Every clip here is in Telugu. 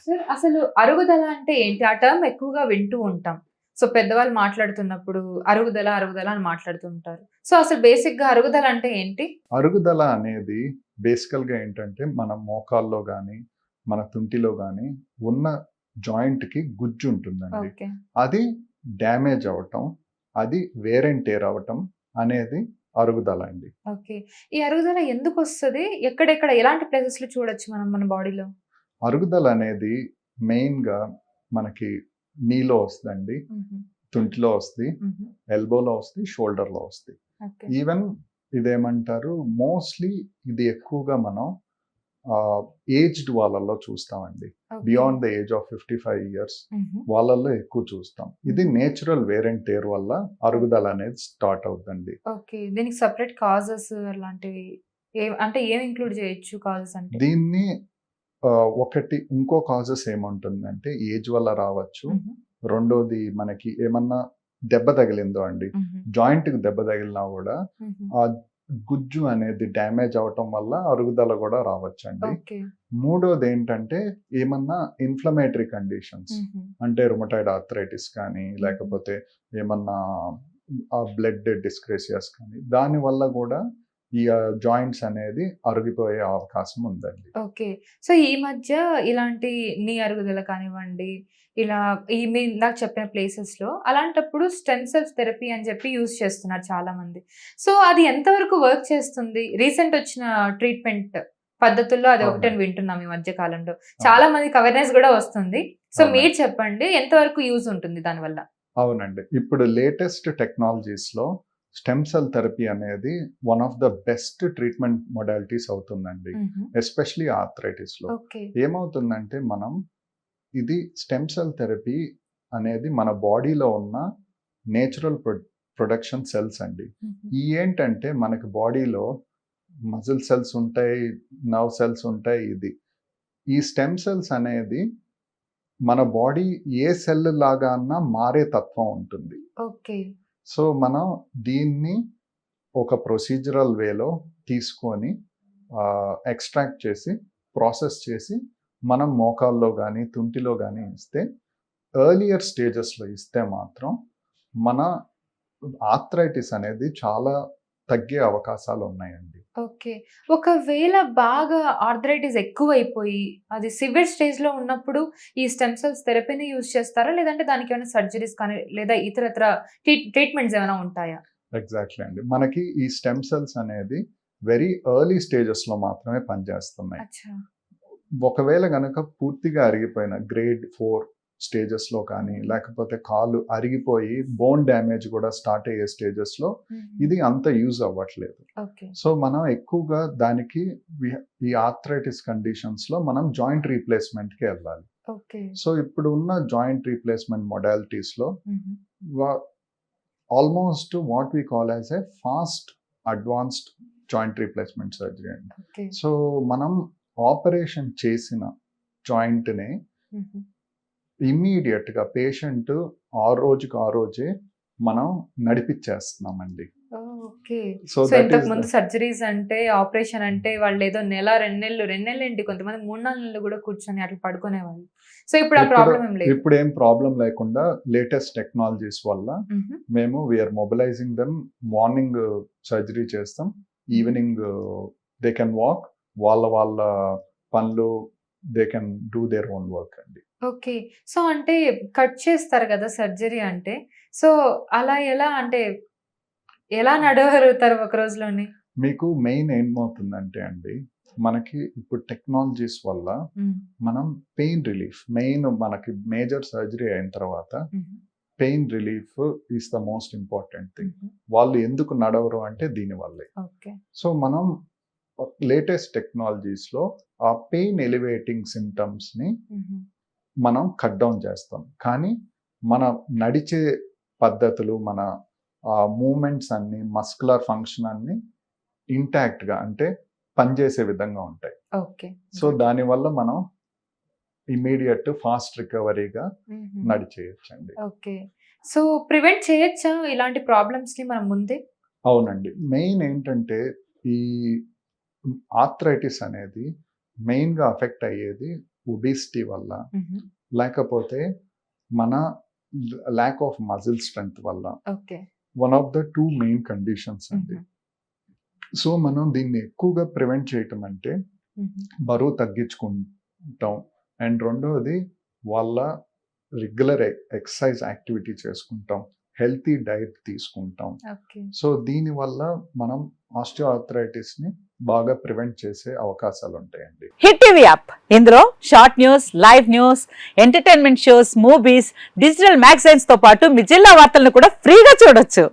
సార్ అసలు అరుగుదల అంటే ఏంటి? ఆ టర్మ్ ఎక్కువగా వింటూ ఉంటాం. సో, పెద్దవాళ్ళు మాట్లాడుతున్నప్పుడు అరుగుదల, అరుగుదల అని మాట్లాడుతుంటారు. సో, అసలు బేసిక్‌గా అరుగుదల అంటే ఏంటి? అరుగుదల అనేది బేసికల్‌గా ఏంటంటే, మన మోకాల్లో గానీ, మన తుంటిలో గానీ ఉన్న జాయింట్‌కి గుజ్జుంటుందండి. ఓకే. అది డ్యామేజ్ అవ్వటం, అది వేర్ అండ్ టేర్ అవ్వటం అనేది అరుగుదల అండి. ఓకే. ఈ అరుగుదల ఎందుకొస్తది? ఎక్కడెక్కడ ఎలాంటి ప్లేసెస్‌లో చూడొచ్చు మనం మన బాడీలో? అరుగుదల అనేది మెయిన్‌గా మనకి నీలో వస్తదండి. హుహు. తుంటిలో వస్తది, హుహు. ఎల్బోలో వస్తది, షోల్డర్‌లో వస్తది. ఓకే. ఈవెన్ ఇదేమంటారు మోస్ట్‌లీ ఇది ఎక్కువగా మనం ఆహ్, ఏజ్డ్ వాళ్ళలో చూస్తామండి. Okay. Beyond the age of 55 years హుహు. వాళ్ళలో ఎక్కువ చూస్తాం. ఇది హుహు. నేచురల్ వేర్ అండ్ టేర్ వల్ల ఓకే. అరుగుదల అనేది స్టార్ట్ అవుద్దండి. ఓకే. దీనికి సెపరేట్ కాజెస్ అలాంటివి అంటే ఏం ఇంక్లూడ్ చేయొచ్చు కాజెస్ అంటే? దీన్ని ఒకటి ఇంకో కాజెస్ ఏముంటుందంటే ఏజ్ వల్ల రావచ్చు. హుహు. రెండోది మనకి ఏమన్నా దెబ్బ తగిలిందో అండి. హుహు. జాయింట్‌కి దెబ్బ తగిలినా గూడా హుహు. ఆ గుజ్జు అనేది డ్యామేజ్ అవ్వటం వల్ల అరుగుదల గూడా రావచ్చండి. ఓకే. మూడోదేంటంటే ఏమన్నా ఇన్‌ఫ్లమేటరీ కండిషన్స్ హుహు. అంటే రుమటాయిడ్ ఆర్థరైటిస్ కానీ, హుహు. లేకపోతే ఏమన్నా బ్లడ్ డిస్క్రేసియాస్ కానీ, దానివల్ల గూడా ఈ జాయింట్స్ అనేది అరిగిపోయే అవకాశం ఉందండి. ఓకే. సో, ఈ మధ్య ఇలాంటి నీ అరుగుదల కానివ్వండి, ఇలా మీరు ఇందాక చెప్పిన ప్లేసెస్‌లో అలాంటప్పుడు స్టెమ్ సెల్స్ థెరపీ అని చెప్పి యూజ్ చేస్తున్నారు చాలామంది. సో, అది ఎంతవరకు వర్క్ చేస్తుంది? రీసెంట్ వచ్చిన ట్రీట్‌మెంట్ పద్ధతుల్లో అది ఒకటని అవునండి. వింటున్నాం ఈ మధ్య కాలంలో. అవును. చాలా మందికి అవేర్‌నెస్ గూడా వస్తుంది. సో, మీరు అవునండి. చెప్పండి ఎంతవరకు యూజ్ ఉంటుంది దానివల్ల? అవునండి. ఇప్పుడు లేటెస్ట్ టెక్నాలజీస్‌లో స్టెమ్ సెల్ థెరపీ అనేది one of the best treatment modalities అవుతుందండి. హుహు. ఎస్పెషల్లీ ఆర్థరైటిస్‌లో. ఓకే. ఏమవుతుందంటే ఇది స్టెమ్ సెల్ థెరపీ అనేది మన బాడీలో ఉన్న నేచురల్ ప్రొడక్షన్ సెల్స్ అండి. హుహు. ఏంటంటే మనకి బాడీలో మజిల్ సెల్స్ ఉంటాయి, నర్వ్ సెల్స్ ఉంటాయి ఇది. ఈ స్టెమ్ సెల్స్ అనేది మన బాడీ ఏ సెల్ లాగా అన్నా మారే తత్వం ఉంటుంది. ఓకే. సో, మనం దీన్ని ఒక ప్రొసీజరల్ వేలో తీసుకొని ఎక్స్ట్రాక్ట్ చేసి, ప్రాసెస్ చేసి, మనం మోకాల్లో గానీ, తుంటిలో గానీ ఇస్తే, ఎర్లియర్ స్టేజెస్‌లో ఇస్తే మాత్రం మన ఆర్థరైటిస్ అనేది చాలా తగ్గే అవకాశాలున్నాయండి. ఓకే. ఒకవేళ బాగా ఆర్థరైటిస్ ఎక్కువైపోయి, అది సివియర్ స్టేజ్‌లో ఉన్నప్పుడు ఈ స్టెమ్ సెల్స్ థెరపీని యూజ్ చేస్తారా? లేదంటే దానికేమైనా సర్జరీస్ కానీ, లేదా ఇతరత్ర ట్రీట్మెంట్స్ ఏమైనా ఉంటాయా? ఎగ్జాక్ట్‌లీ అండి. మనకి ఈ స్టెమ్ సెల్స్ అనేది వెరీ ఎర్లీ స్టేజెస్‌లో మాత్రమే పనిచేస్తున్నాయి. అచ్చా! ఒకవేళ గనక పూర్తిగా అరిగిపోయిన గ్రేడ్ 4 స్టేజెస్‌లో కానీ, హుహు. లేకపోతే కాలు అరిగిపోయి బోన్ డ్యామేజ్ కూడా స్టార్ట్ అయ్యే స్టేజెస్‌లో హుహు. ఇది అంత యూజ్ అవ్వట్లేదు. ఓకే. సో, మనం ఎక్కువగా దానికి వి ఈ ఆర్థరైటిస్ కండిషన్స్‌లో మనం జాయింట్ రీప్లేస్‌మెంట్‌కి ఎళ్ళాలి. ఓకే. సో, ఇప్పుడు ఉన్న జాయింట్ రీప్లేస్‌మెంట్ మొడాలిటీస్‌లో హుహు. వ almost what we call as a fast advanced joint replacement surgery అండి. ఓకే. సో, మనం ఆపరేషన్ చేసిన జాయింట్‌ని హుహు. ఇమ్మీడియేట్‌గా పేషెంట్ ఆ రోజుకి ఆ రోజే మనం నడిపిచ్చేస్తున్నామండి. Oh! Okay. So, so, that is the ఇంతకుముందు సర్జరీస్ అంటే, ఆపరేషన్ అంటే వాళ్ళేదో నెల, 2 నెలలు, 2 నెలలేంటి కొంతమంది 3, 4 నెలలు గూడా కూర్చొని అట్లా పడుకునేవాళ్ళు. సో, ఇప్పుడు ఆ ఇప్పుడు ప్రాబ్లమ్ ఏం లేదు. ఇప్పుడేం ప్రాబ్లమ్ లేకుండా లేటెస్ట్ టెక్నాలజీస్ వల్ల హుహు. మేము we are mobilising them. Morning surgery చేస్తాం. హుహు. Evening they can walk. వాళ్ళ పనులు they can do their own work అండి. ఓకే. సో, అంటే కట్ చేస్తారు గదా! సర్జరీ అంటే. సో, అలా ఎలా అంటే, ఎలా నడవగలుగుతారు ఒక రోజులోని? మీకు మెయిన్ ఏమవుతుందంటే అండి, మనకి ఇప్పుడు టెక్నాలజీస్ వల్ల హ్మ్. మనం పెయిన్ రిలీఫ్ మెయిన్ మనకి మేజర్ సర్జరీ అయిన తర్వాత హుహు. Pain relief is the most important thing. హుహు. వాళ్ళు ఎందుకు నడవరు అంటే దీనివల్లే. ఓకే. సో, మనం లేటెస్ట్ టెక్నాలజీస్‌లో ఆ పెయిన్ ఎలివేటింగ్ సింప్టమ్స్‌ని హుహు. మనం కట్ డౌన్ చేస్తాం. కానీ మన నడిచే పద్ధతులు, మన మూవ్‌మెంట్స్ అన్నీ, మస్కులర్ ఫంక్షన్ అన్నీ ఇంటాక్ట్‌గా అంటే పనిచేసే విధంగా ఉంటాయి. ఓకే. So, good. దానివల్ల మనం ఇమ్మీడియేట్ ఫాస్ట్ రికవరీగా హుహు. నడిచేయొచ్చండి. ఓకే. సో, ప్రివెంట్ చేయొచ్చా ఇలాంటి ప్రాబ్లమ్స్‌ని మనం ముందే? అవునండి. మెయిన్ ఏంటంటే ఈ ఆర్థరైటిస్ అనేది మెయిన్‌గా అఫెక్ట్ అయ్యేది ఒబిసిటీ వల్ల, హుహు. లేకపోతే మన ల్యాక్ ఆఫ్ మజిల్ స్ట్రెంగ్త్ వల్ల, okay. One of the 2 main conditions అండి. హుహు. సో మనం దీన్ని ఎక్కువగా ప్రివెంట్ చేయటం అంటే హుహు. బరువు తగ్గించుకుంటాం, అండ్ రెండవది వాళ్ళ రెగ్యులర్ ఎక్సర్సైజ్ యాక్టివిటీ చేసుకుంటాం, హెల్తీ డైట్ తీసుకుంటాం. ఓకే. సో దీనివల్ల మనం ఆస్టియోఆర్థరైటిస్ని బాగా ప్రివెంట్ చేసే అవకాశాలు ఉంటాయండి. హిట్ టీవీ యాప్, ఇందులో short news, live news, entertainment shows, movies, digital magazines తో పాటు మీ జిల్లా వార్తలను కూడా ఫ్రీగా చూడొచ్చు.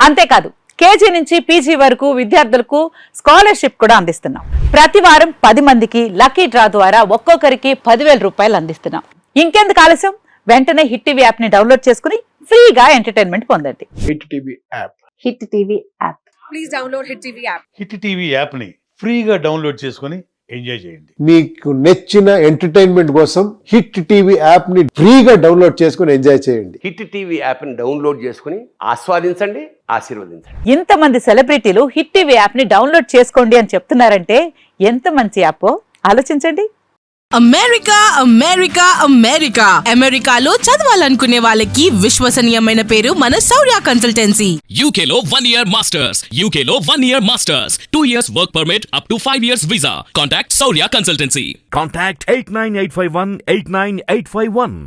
అంతేకాదు కేజీ నుంచి పీజీ వరకు విద్యార్థులకు స్కాలర్షిప్ కూడా అందిస్తున్నాం. ప్రతి వారం 10 మందికి లక్కీ డ్రా ద్వారా ఒక్కొక్కరికి 10,000 రూపాయలు అందిస్తున్నాం. ఇంకెందుకు ఆలస్యం, వెంటనే హిట్ టీవీ యాప్ ని డౌన్లోడ్ చేసుకుని ఫ్రీగా ఎంటర్టైన్మెంట్ పొందండి. Hit TV app. Hit TV app. Please download Hit TV app. Hit TV యాప్ని ఫ్రీగా డౌన్లోడ్ చేసుకొని ఎంజాయ్ చేయండి. మీకు నచ్చిన ఎంటర్టైన్మెంట్ కోసం హిట్ టీవీ యాప్ ని ఫ్రీగా డౌన్లోడ్ చేసుకుని ఎంజాయ్ చేయండి. హిట్ టీవీ యాప్ని డౌన్లోడ్ చేసుకుని ఆస్వాదించండి, ఆశీర్వదించండి. ఇంతమంది సెలబ్రిటీలు హిట్ టీవీ యాప్ ని డౌన్లోడ్ చేసుకోండి అని చెప్తున్నారంటే ఎంత మంచి యాప్ ఆలోచించండి. అమెరికా అమెరికా అమెరికా అమెరికాలో చదవాలనుకునే వాళ్ళకి విశ్వసనీయమైన పేరు మన శౌర్య consultancy. UK Law 1 Year Masters. UK Law 1 Year Masters. 2 years work permit up to 5 years visa. Contact Saurya Consultancy. Contact 89851 89851.